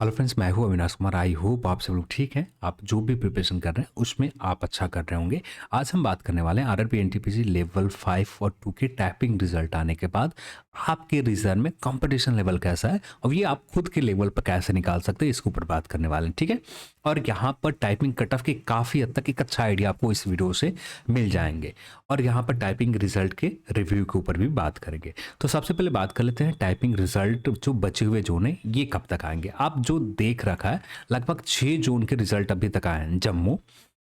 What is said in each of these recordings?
Hello friends, मैं हूँ Avinash Kumar. I hope आप सब लोग ठीक हैं। आप जो भी प्रिपरेशन कर रहे हैं उसमें आप अच्छा कर रहे होंगे। आज हम बात करने वाले हैं आरआरबी एनटीपीसी लेवल 5 और 2 के टाइपिंग रिजल्ट आने के बाद आपके रीजन में कंपटीशन लेवल कैसा है और ये आप खुद के लेवल पर कैसे निकाल सकते हैं, इसके ऊपर बात करने वाले हैं। ठीक है। और यहाँ पर टाइपिंग कट ऑफ के काफ़ी हद तक एक अच्छा आइडिया आपको इस वीडियो से मिल जाएंगे। और यहाँ पर टाइपिंग रिजल्ट के रिव्यू के ऊपर भी बात करेंगे। तो सबसे पहले बात कर लेते हैं टाइपिंग रिजल्ट जो बचे हुए जोन है ये कब तक आएंगे। आप जो देख रखा है लगभग 6 जोन के रिजल्ट अभी तक आए हैं। जम्मू,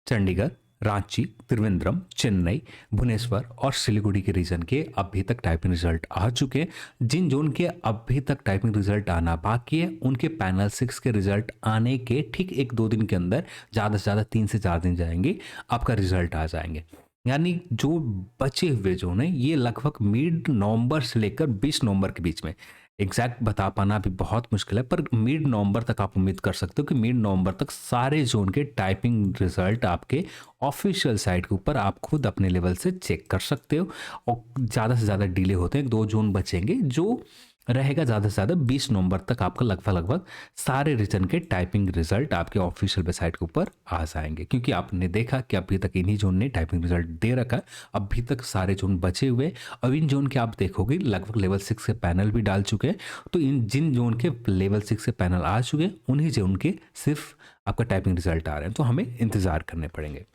चंडीगढ़, रांची, त्रिवेंद्रम, चेन्नई, भुवनेश्वर और सिलीगुड़ी के रीजन के अभी तक टाइपिंग रिजल्ट आ चुके हैं। जिन जोन के अभी तक टाइपिंग रिजल्ट आना बाकी है उनके पैनल 6 के रिजल्ट आने के ठीक 1-2 दिन के अंदर, ज़्यादा से ज़्यादा 3 से 4 दिन जाएंगे, आपका रिजल्ट आ जाएंगे। यानी जो बचे हुए जोन है ये लगभग मिड नवंबर से लेकर 20 नवंबर के बीच में, एग्जैक्ट बता पाना भी बहुत मुश्किल है, पर मिड नवंबर तक आप उम्मीद कर सकते हो कि मिड नवंबर तक सारे जोन के टाइपिंग रिजल्ट आपके ऑफिशियल साइट के ऊपर आप खुद अपने लेवल से चेक कर सकते हो। और ज़्यादा से ज़्यादा डिले होते हैं, 2 जोन बचेंगे जो रहेगा। ज़्यादा से ज़्यादा 20 नवंबर तक आपका लगभग सारे रीजन के टाइपिंग रिजल्ट आपके ऑफिशियल वेबसाइट के ऊपर आ जाएंगे, क्योंकि आपने देखा कि अभी तक इन्हीं जोन ने टाइपिंग रिजल्ट दे रखा है। अभी तक सारे जोन बचे हुए, अब इन जोन के आप देखोगे लगभग लेवल 6 के पैनल भी डाल चुके हैं। तो इन जिन जोन के लेवल 6 के पैनल आ चुके हैं उन्हीं जोन के सिर्फ आपका टाइपिंग रिजल्ट आ रहे हैं, तो हमें इंतजार करने पड़ेंगे।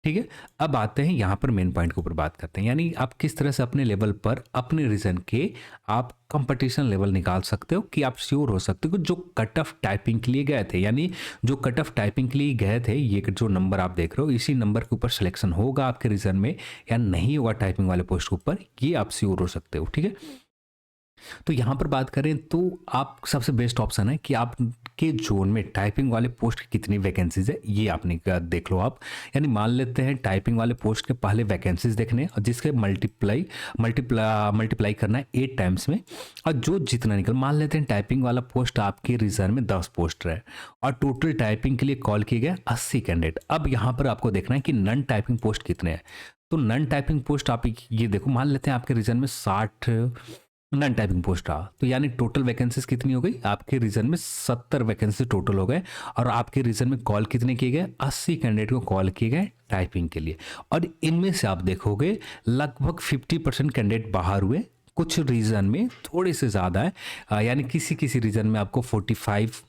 ठीक है। अब आते हैं यहाँ पर मेन पॉइंट के ऊपर बात करते हैं, यानी आप किस तरह से अपने लेवल पर अपने रीजन के आप कंपटीशन लेवल निकाल सकते हो कि आप श्योर हो सकते हो कि जो कट ऑफ टाइपिंग के लिए गए थे, यानी जो कट ऑफ टाइपिंग के लिए गए थे, ये जो नंबर आप देख रहे हो इसी नंबर के ऊपर सिलेक्शन होगा आपके रीजन में या नहीं होगा टाइपिंग वाले पोस्ट के ऊपर, ये आप श्योर हो सकते हो। ठीक है। तो यहाँ पर बात करें तो आप सबसे बेस्ट ऑप्शन है कि आपके जोन में टाइपिंग वाले पोस्ट की कितनी वैकेंसीज है ये आपने देख लो आप। यानी मान लेते हैं टाइपिंग वाले पोस्ट के पहले वैकेंसीज देखने और जिसके मल्टीप्लाई करना है 8 टाइम्स में, और जो जितना निकल, मान लेते हैं टाइपिंग वाला पोस्ट आपके रीजन में 10 पोस्ट रहे और टोटल टाइपिंग के लिए कॉल किए गए 80 कैंडिडेट। अब यहाँ पर आपको देखना है कि नन टाइपिंग पोस्ट कितने हैं। तो नन टाइपिंग पोस्ट आप ये देखो, मान लेते हैं आपके रीजन में 60 नन टाइपिंग पोस्ट रहा, तो यानी टोटल वैकेंसीज कितनी हो गई आपके रीजन में? 70 वैकेंसी टोटल हो गए। और आपके रीजन में कॉल कितने किए गए? 80 कैंडिडेट को कॉल किए गए टाइपिंग के लिए। और इनमें से आप देखोगे लगभग 50% कैंडिडेट बाहर हुए, कुछ रीजन में थोड़े से ज़्यादा है, यानी किसी किसी रीजन में आपको 47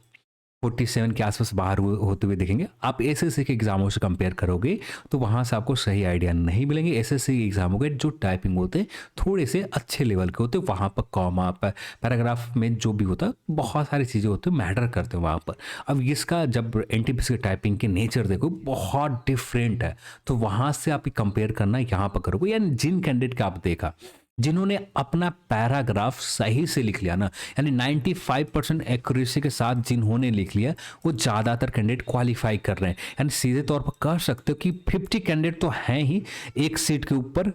के आसपास बाहर होते हुए दिखेंगे। आप एसएससी के एग्जामों से कंपेयर करोगे तो वहाँ से आपको सही आइडिया नहीं मिलेंगे। एसएससी के एग्जामों के जो टाइपिंग होते हैं थोड़े से अच्छे लेवल के होते हैं, वहाँ पर कॉमा पैराग्राफ में जो भी होता है बहुत सारी चीज़ें होती है, मैटर करते हैं वहाँ पर। अब इसका जब एनटीपीसी की टाइपिंग के नेचर देखो बहुत डिफरेंट है, तो वहाँ से आप कंपेयर करना यहाँ पर करोगे। यानी जिन कैंडिडेट का आप देखा जिन्होंने अपना पैराग्राफ सही से लिख लिया ना, यानी 95% एक्यूरेसी के साथ जिन्होंने लिख लिया, वो ज़्यादातर कैंडिडेट क्वालिफाई कर रहे हैं। यानी सीधे तौर पर कह सकते हो कि 50 कैंडिडेट तो हैं ही एक सीट के ऊपर,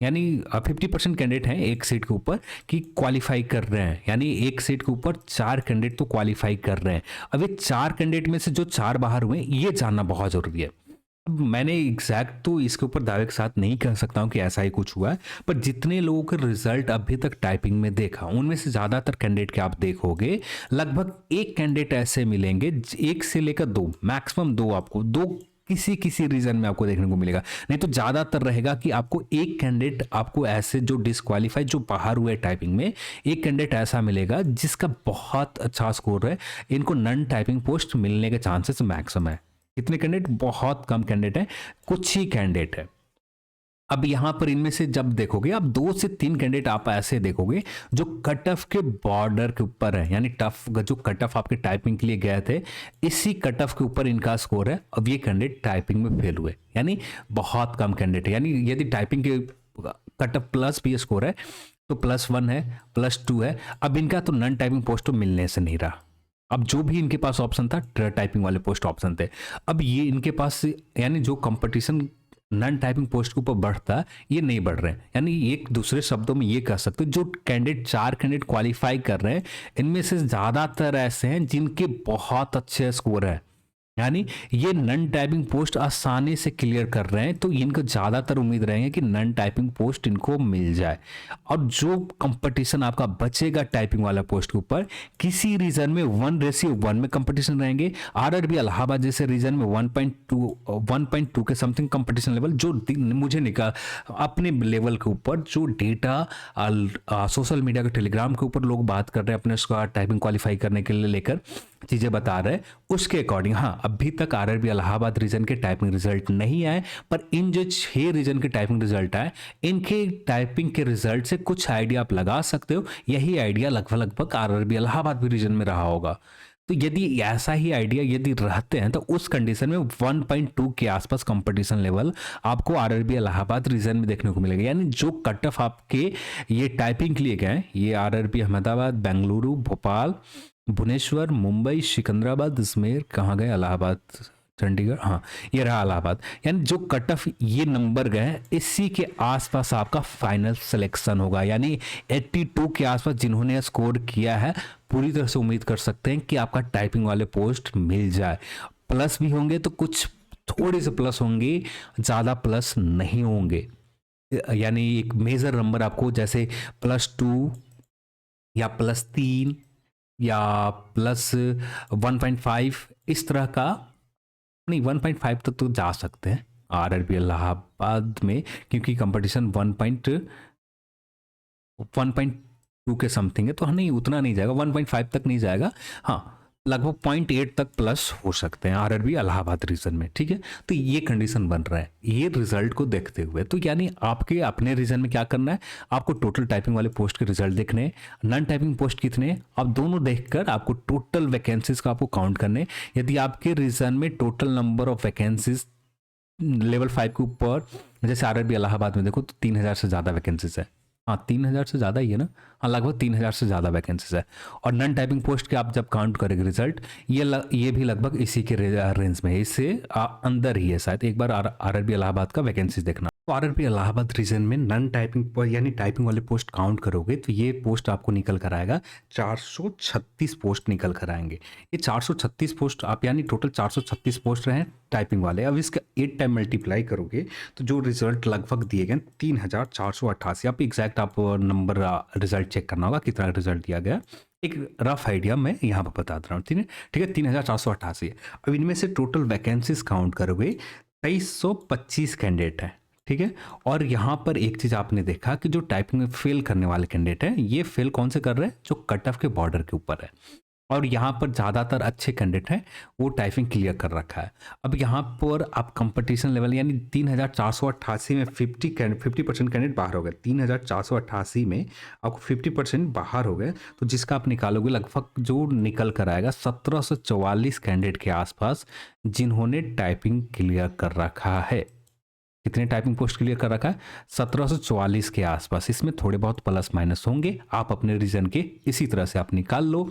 यानी 50% कैंडिडेट हैं एक सीट के ऊपर कि क्वालिफाई कर रहे हैं। यानी एक सीट के ऊपर 4 कैंडिडेट तो क्वालिफाई कर रहे हैं। अब ये 4 कैंडिडेट में से जो 4 बाहर हुए ये जानना बहुत जरूरी है। अब मैंने एग्जैक्ट तो इसके ऊपर दावे के साथ नहीं कह सकता हूँ कि ऐसा ही कुछ हुआ है, पर जितने लोगों के रिजल्ट अभी तक टाइपिंग में देखा उनमें से ज़्यादातर कैंडिडेट के आप देखोगे लगभग एक कैंडिडेट ऐसे मिलेंगे, एक से लेकर 2, मैक्सिमम 2, आपको 2 किसी किसी रीजन में आपको देखने को मिलेगा। नहीं तो ज़्यादातर रहेगा कि आपको एक कैंडिडेट, आपको ऐसे जो डिस्क्वालीफाई जो बाहर हुए टाइपिंग में, एक कैंडिडेट ऐसा मिलेगा जिसका बहुत अच्छा स्कोर है, इनको नन टाइपिंग पोस्ट मिलने के चांसेस मैक्सिमम है। कितने कैंडिडेट? बहुत कम कैंडिडेट है, कुछ ही कैंडिडेट है। अब यहां पर इनमें से जब देखोगे आप 2 से 3 कैंडिडेट आप ऐसे देखोगे जो कट ऑफ के बॉर्डर के ऊपर है, यानी टफ जो कट ऑफ आपके टाइपिंग के लिए गए थे इसी कट ऑफ के ऊपर इनका स्कोर है। अब ये कैंडिडेट टाइपिंग में फेल हुए, यानी बहुत कम कैंडिडेट है। यानी यदि टाइपिंग के कट ऑफ प्लस भी स्कोर है तो +1 है, +2 है। अब इनका तो नन टाइपिंग पोस्ट तो मिलने से नहीं रहा। अब जो भी इनके पास ऑप्शन था टाइपिंग वाले पोस्ट ऑप्शन थे, अब ये इनके पास, यानी जो कंपटीशन नन टाइपिंग पोस्ट के ऊपर बढ़ता ये नहीं बढ़ रहे हैं। यानी एक दूसरे शब्दों में ये कह सकते हो जो कैंडिडेट 4 कैंडिडेट क्वालिफाई कर रहे हैं इनमें से ज़्यादातर ऐसे हैं जिनके बहुत अच्छे स्कोर है। यानी ये नन टाइपिंग पोस्ट आसानी से क्लियर कर रहे हैं, तो इनको ज़्यादातर उम्मीद रहेंगे कि नन टाइपिंग पोस्ट इनको मिल जाए। और जो कंपटीशन आपका बचेगा टाइपिंग वाला पोस्ट के ऊपर, किसी रीजन में 1:1 में कंपटीशन रहेंगे। आरआरबी इलाहाबाद जैसे रीजन में 1.2 के समथिंग कंपटीशन लेवल, जो मुझे निकाल अपने लेवल के ऊपर जो डेटा सोशल मीडिया के टेलीग्राम के ऊपर लोग बात कर रहे हैं अपने उसका टाइपिंग क्वालिफाई करने के लिए लेकर चीज़ें बता रहे हैं, उसके अकॉर्डिंग हाँ अभी तक आरआरबी इलाहाबाद रीजन के टाइपिंग रिजल्ट नहीं आए, पर इन जो 6 रीजन के टाइपिंग रिजल्ट आए, इनके टाइपिंग के रिजल्ट से कुछ आइडिया आप लगा सकते हो। यही आइडिया लगभग आरआरबी इलाहाबाद भी रीजन में रहा होगा। तो यदि ऐसा ही आइडिया यदि रहते हैं तो उस कंडीशन में 1.2 के आसपास कंपटीशन लेवल आपको आरआरबी इलाहाबाद रीजन में देखने को मिलेगा। यानी जो कट ऑफ आपके ये टाइपिंग के लिए गए, ये आरआरबी अहमदाबाद, बेंगलुरु, भोपाल, भुवनेश्वर, मुंबई, सिकंदराबाद, अजमेर, कहाँ गए, इलाहाबाद, चंडीगढ़, हाँ ये रहा इलाहाबाद। यानी जो कट ऑफ ये नंबर गए, इसी के आसपास आपका फाइनल सिलेक्शन होगा। यानी 82 के आसपास जिन्होंने स्कोर किया है, पूरी तरह से उम्मीद कर सकते हैं कि आपका टाइपिंग वाले पोस्ट मिल जाए। प्लस भी होंगे तो कुछ थोड़े से प्लस होंगे, ज़्यादा प्लस नहीं होंगे। यानी एक मेजर नंबर आपको जैसे +2 या +3 या +1.5 इस तरह का नहीं, 1.5 तक तो जा सकते हैं आरआरबी इलाहाबाद में, क्योंकि कंपटीशन 1.2 के समथिंग है, तो नहीं उतना नहीं जाएगा, 1.5 तक नहीं जाएगा। हाँ लगभग 0.8 तक प्लस हो सकते हैं आरआरबी इलाहाबाद रीजन में। ठीक है, तो ये कंडीशन बन रहा है ये रिजल्ट को देखते हुए। तो यानी आपके अपने रीजन में क्या करना है, आपको टोटल टाइपिंग वाले पोस्ट के रिजल्ट देखने हैं, नॉन टाइपिंग पोस्ट कितने, आप दोनों देखकर आपको टोटल वैकेंसीज का आपको काउंट करने। यदि आपके रीजन में total number of vacancies level 5 के ऊपर, जैसे आरआरबी इलाहाबाद में देखो तो 3000 से ज़्यादा वैकेंसीज है। हाँ 3000 से ज़्यादा ही है ना, हाँ लगभग 3000 से ज़्यादा वैकेंसीज है। और नॉन टाइपिंग पोस्ट के आप जब काउंट करेंगे रिजल्ट, ये भी लगभग इसी के रेंज में है, इससे अंदर ही है शायद। एक बार आरआरबी इलाहाबाद का वैकेंसीज देखना। तो आरआरबी इलाहाबाद रीजन में नॉन टाइपिंग यानी टाइपिंग वाले पोस्ट काउंट करोगे तो ये पोस्ट आपको निकल कर आएगा 436 पोस्ट निकल कर आएंगे। ये 436 पोस्ट आप यानी टोटल 436 पोस्ट रहे टाइपिंग वाले। अब इसका 8 टाइम मल्टीप्लाई करोगे तो जो रिजल्ट लगभग दिए गए 3488। आप एग्जैक्ट आप नंबर रिजल्ट चेक करना होगा कितना रिजल्ट दिया गया, एक रफ आइडिया मैं यहाँ पर बता रहा हूँ। ठीक है 3488 है। अब इनमें से टोटल वैकेंसीज काउंट करोगे 2325 कैंडिडेट है। ठीक है, और यहाँ पर एक चीज़ आपने देखा कि जो टाइपिंग में फेल करने वाले कैंडिडेट हैं, ये फेल कौन से कर रहे हैं, जो कट ऑफ के बॉर्डर के ऊपर है। और यहाँ पर ज़्यादातर अच्छे कैंडिडेट हैं वो टाइपिंग क्लियर कर रखा है। अब यहाँ पर आप कंपटीशन लेवल यानी 3488 में 50% कैंडिडेट बाहर हो गए। 3488 में आपको 50% बाहर हो गए, तो जिसका आप निकालोगे लगभग जो निकल कर आएगा 1744 कैंडिडेट के आसपास जिन्होंने टाइपिंग क्लियर कर रखा है। कितने टाइपिंग पोस्ट क्लियर कर रखा है, 1744 के आसपास। इसमें थोड़े बहुत प्लस माइनस होंगे, आप अपने रीजन के इसी तरह से आप निकाल लो।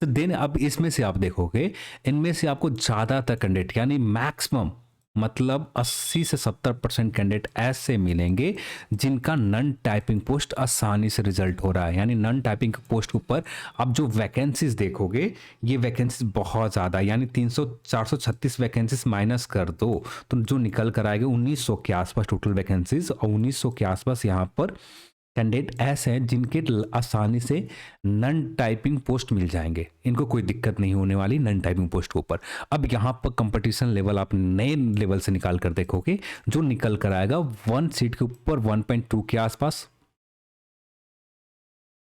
तो देन अब इसमें से आप देखोगे इनमें से आपको ज़्यादातर कैंडिडेट यानी मैक्सिमम मतलब 80 से 70% कैंडिडेट ऐसे मिलेंगे जिनका नॉन टाइपिंग पोस्ट आसानी से रिजल्ट हो रहा है। यानी नॉन टाइपिंग पोस्ट के ऊपर आप जो वैकेंसीज देखोगे ये वैकेंसीज बहुत ज़्यादा, यानी 436 वैकेंसीज माइनस कर दो तो जो निकल कर आएगा 1900 के आसपास टोटल वैकेंसीज। और 1900 के आसपास यहाँ पर कैंडिडेट ऐसे हैं जिनके आसानी से नॉन टाइपिंग पोस्ट मिल जाएंगे, इनको कोई दिक्कत नहीं होने वाली नॉन टाइपिंग पोस्ट के ऊपर। अब यहाँ पर कंपटीशन लेवल आप नए लेवल से निकाल कर देखोगे, जो निकल कर आएगा 1 सीट के ऊपर 1.2 के आसपास,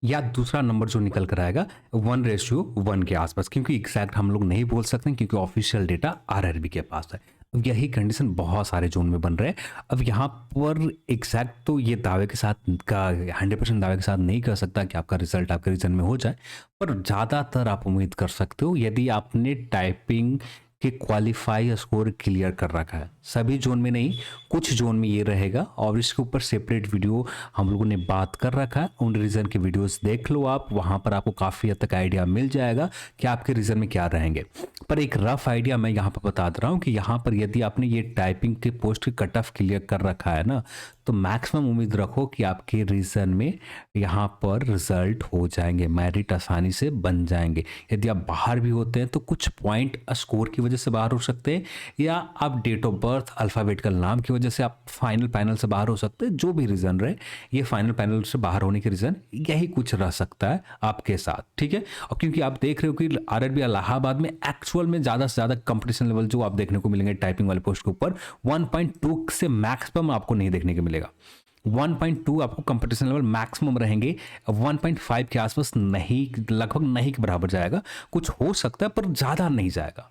या दूसरा नंबर जो निकल कर आएगा 1:1 के आसपास, क्योंकि एग्जैक्ट हम लोग नहीं बोल सकते क्योंकि ऑफिशियल डेटा आरआरबी के पास है। अब यही कंडीशन बहुत सारे जोन में बन रहे हैं। अब यहाँ पर एग्जैक्ट तो ये दावे के साथ का 100% दावे के साथ नहीं कर सकता कि आपका रिजल्ट आपके रीजन में हो जाए, पर ज़्यादातर आप उम्मीद कर सकते हो यदि आपने टाइपिंग के क्वालिफाई स्कोर क्लियर कर रखा है। सभी जोन में नहीं, कुछ जोन में ये रहेगा और इसके ऊपर सेपरेट वीडियो हम लोगों ने बात कर रखा है। उन रीजन के वीडियोस देख लो आप, वहाँ पर आपको काफ़ी हद तक आइडिया मिल जाएगा कि आपके रीजन में क्या रहेंगे। पर एक रफ आइडिया मैं यहाँ पर बता दे रहा हूँ कि यहाँ पर यदि आपने ये टाइपिंग के पोस्ट की कट ऑफ क्लियर कर रखा है ना, तो मैक्सिमम उम्मीद रखो कि आपके रीजन में यहाँ पर रिजल्ट हो जाएंगे, मेरिट आसानी से बन जाएंगे। यदि आप बाहर भी होते हैं तो कुछ पॉइंट स्कोर की वजह से बाहर हो सकते हैं, या आप डेट ऑफ बर्थ अल्फ़ाबेटिकल नाम की वजह से आप फाइनल पैनल से बाहर हो सकते हैं। जो भी रीज़न रहे, ये फाइनल पैनल से बाहर होने के रीज़न यही कुछ रह सकता है आपके साथ, ठीक है। और क्योंकि आप देख रहे हो कि आरआरबी इलाहाबाद में एक्चुअल में ज़्यादा से ज़्यादा कंपटीशन लेवल जो आप देखने को मिलेंगे टाइपिंग वाले पोस्ट के ऊपर 1.2 से मैक्सिमम आपको नहीं देखने को मिलेगा। 1.2 आपको कंपटीशन लेवल मैक्सिमम रहेंगे, 1.5 के आसपास नहीं, लगभग नहीं के बराबर जाएगा। कुछ हो सकता है पर ज़्यादा नहीं जाएगा।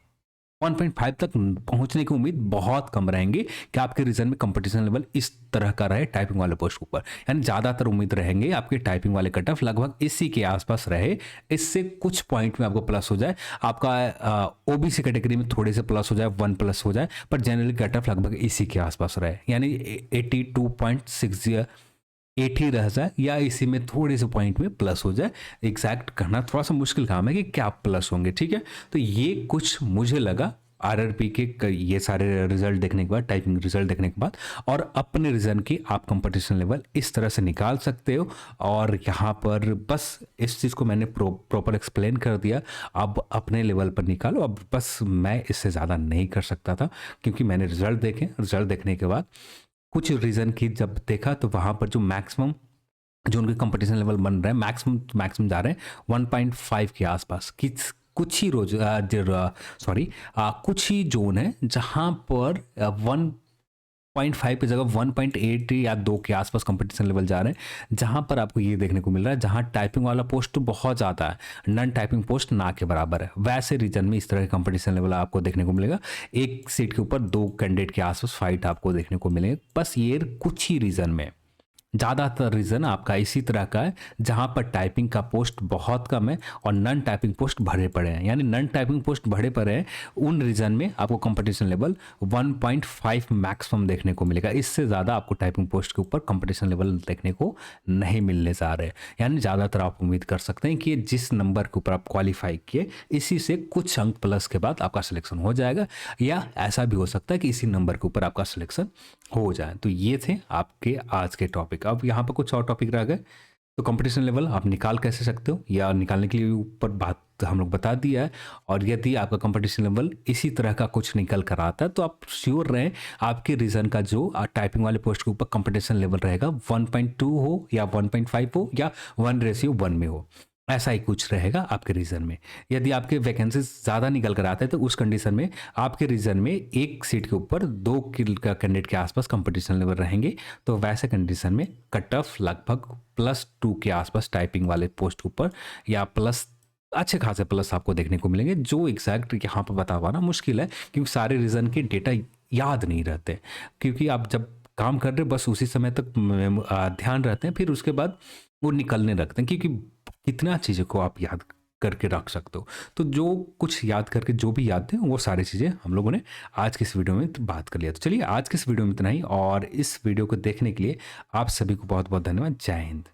1.5 तक पहुंचने की उम्मीद बहुत कम रहेंगे कि आपके रीजन में कंपटीशन लेवल इस तरह का रहे टाइपिंग वाले पोस्ट के ऊपर। यानी ज़्यादातर उम्मीद रहेंगे आपके टाइपिंग वाले कट ऑफ लगभग इसी के आसपास रहे, इससे कुछ पॉइंट में आपको प्लस हो जाए, आपका ओबीसी कैटेगरी में थोड़े से प्लस हो जाए, 1 प्लस हो जाए, पर जनरली कट ऑफ लगभग इसी के आसपास रहे, यानी 82.60 80 रह जाए या इसी में थोड़े से पॉइंट में प्लस हो जाए। एग्जैक्ट करना थोड़ा सा मुश्किल काम है कि क्या प्लस होंगे, ठीक है। तो ये कुछ मुझे लगा आरआरबी के ये सारे रिजल्ट देखने के बाद, टाइपिंग रिजल्ट देखने के बाद, और अपने रीजन की आप कंपटीशन लेवल इस तरह से निकाल सकते हो। और यहाँ पर बस इस चीज़ को मैंने प्रॉपर एक्सप्लेन कर दिया, अब अपने लेवल पर निकालो। अब बस मैं इससे ज़्यादा नहीं कर सकता था क्योंकि मैंने रिजल्ट देखे, रिजल्ट देखने के बाद कुछ रीज़न की जब देखा तो वहाँ पर जो मैक्सिमम जो उनके कंपटीशन लेवल बन रहे हैं, मैक्सिमम जा रहे हैं 1.5 के आसपास। कुछ ही कुछ ही जोन है जहाँ पर 1.5 की जगह 1.8 या 2 के आसपास कंपटीशन लेवल जा रहे हैं, जहां पर आपको ये देखने को मिल रहा है जहां टाइपिंग वाला पोस्ट तो बहुत ज़्यादा है, नॉन टाइपिंग पोस्ट ना के बराबर है। वैसे रीजन में इस तरह का कंपटीशन लेवल आपको देखने को मिलेगा। एक सीट के ऊपर 2 कैंडिडेट के आसपास फाइट आपको देखने को मिलेंगे। बस ये कुछ ही रीजन में, ज़्यादातर रीज़न आपका इसी तरह का है जहाँ पर टाइपिंग का पोस्ट बहुत कम है और नॉन टाइपिंग पोस्ट भरे पड़े हैं। यानी नॉन टाइपिंग पोस्ट भरे पड़े हैं उन रीजन में आपको कंपटीशन लेवल 1.5 मैक्सिमम देखने को मिलेगा। इससे ज़्यादा आपको टाइपिंग पोस्ट के ऊपर कंपटीशन लेवल देखने को नहीं मिलने जा रहे। यानी ज़्यादातर आप उम्मीद कर सकते हैं कि जिस नंबर के ऊपर आप क्वालिफाई किए इसी से कुछ अंक प्लस के बाद आपका सिलेक्शन हो जाएगा, या ऐसा भी हो सकता है कि इसी नंबर के ऊपर आपका सिलेक्शन हो जाए। तो ये थे आपके आज के टॉपिक। अब यहाँ पर कुछ और टॉपिक रह गए। तो कंपटीशन लेवल आप निकाल कैसे सकते हो, या निकालने के लिए ऊपर बात हम लोग बता दिया है। और यदि आपका कंपटीशन लेवल इसी तरह का कुछ निकल कर आता है तो आप श्योर रहें आपके रीजन का जो टाइपिंग वाले पोस्ट के ऊपर कंपटीशन लेवल रहेगा 1.2 हो या 1.5 हो या 1:1 में हो, ऐसा ही कुछ रहेगा आपके रीजन में। यदि आपके वैकेंसीज ज़्यादा निकल कर आते हैं तो उस कंडीशन में आपके रीजन में एक सीट के ऊपर 2 कैंडिडेट के आसपास कंपटीशन लेवल रहेंगे। तो वैसे कंडीशन में कट ऑफ लगभग +2 के आसपास टाइपिंग वाले पोस्ट के ऊपर, या प्लस अच्छे खासे प्लस आपको देखने को मिलेंगे। जो एग्जैक्ट यहाँ पर बता पाना मुश्किल है क्योंकि सारे रीजन के डेटा याद नहीं रहते, क्योंकि आप जब काम कर रहे बस उसी समय तक ध्यान रहते हैं, फिर उसके बाद वो निकलने रखते हैं क्योंकि कितना चीज़ों को आप याद करके रख सकते हो। तो जो कुछ याद करके जो भी याद थे वो सारी चीज़ें हम लोगों ने आज के इस वीडियो में बात कर लिया। तो चलिए आज के इस वीडियो में इतना ही, और इस वीडियो को देखने के लिए आप सभी को बहुत बहुत धन्यवाद। जय हिंद।